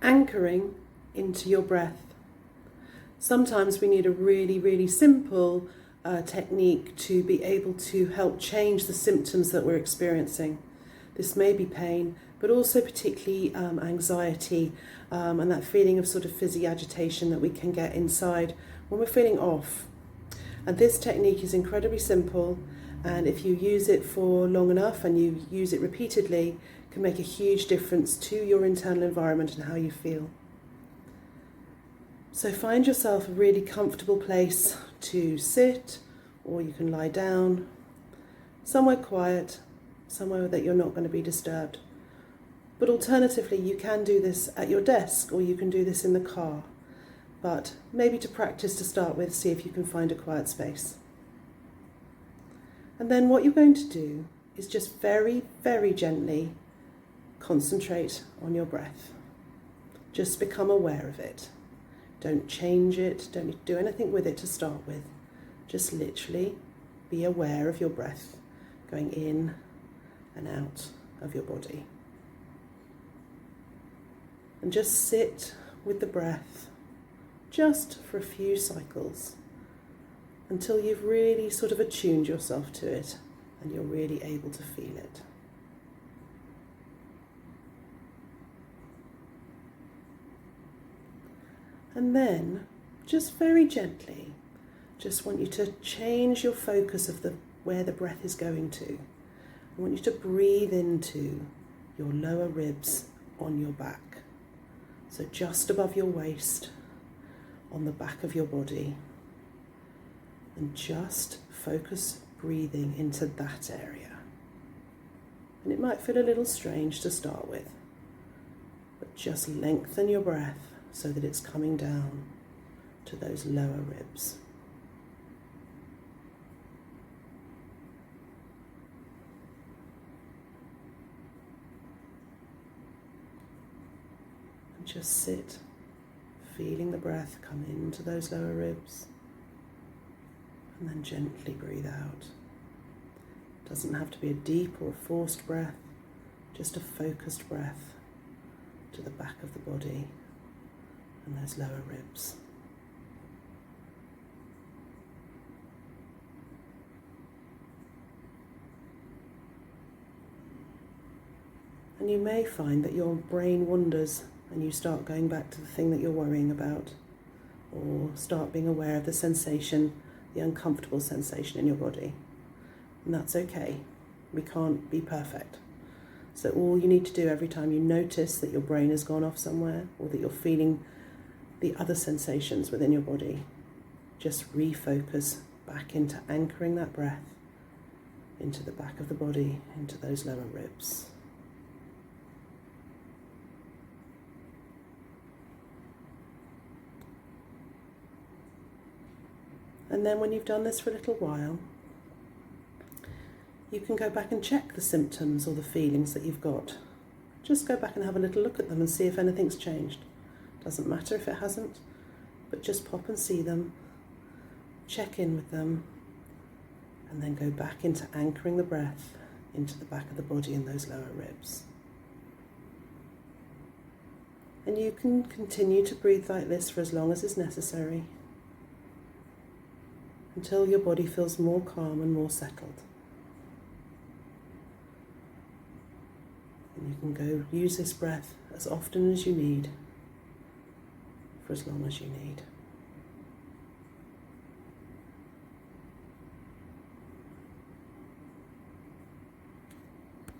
anchoring into your breath. Sometimes we need a really, really simple technique to be able to help change the symptoms that we're experiencing. This may be pain, but also particularly anxiety and that feeling of sort of fizzy agitation that we can get inside when we're feeling off. And this technique is incredibly simple, and if you use it for long enough and you use it repeatedly, it can make a huge difference to your internal environment and how you feel. So find yourself a really comfortable place to sit, or you can lie down, somewhere quiet, somewhere that you're not going to be disturbed. But alternatively, you can do this at your desk, or you can do this in the car. But maybe to practice to start with, see if you can find a quiet space. And then what you're going to do is just very, very gently concentrate on your breath. Just become aware of it. Don't change it, don't do anything with it to start with. Just literally be aware of your breath going in and out of your body. And just sit with the breath just for a few cycles until you've really sort of attuned yourself to it and you're really able to feel it. And then, just very gently, just want you to change your focus of where the breath is going to. I want you to breathe into your lower ribs on your back. So just above your waist, on the back of your body. And just focus breathing into that area. And it might feel a little strange to start with, but just lengthen your breath so that it's coming down to those lower ribs. And just sit, feeling the breath come into those lower ribs, and then gently breathe out. It doesn't have to be a deep or forced breath, just a focused breath to the back of the body and those lower ribs. And you may find that your brain wanders and you start going back to the thing that you're worrying about, or start being aware of the sensation, the uncomfortable sensation in your body. And that's okay. We can't be perfect. So all you need to do every time you notice that your brain has gone off somewhere, or that you're feeling the other sensations within your body, just refocus back into anchoring that breath into the back of the body, into those lower ribs. And then when you've done this for a little while, you can go back and check the symptoms or the feelings that you've got. Just go back and have a little look at them and see if anything's changed. Doesn't matter if it hasn't, but just pop and see them, check in with them, and then go back into anchoring the breath into the back of the body and those lower ribs. And you can continue to breathe like this for as long as is necessary, until your body feels more calm and more settled. And you can go use this breath as often as you need, for as long as you need.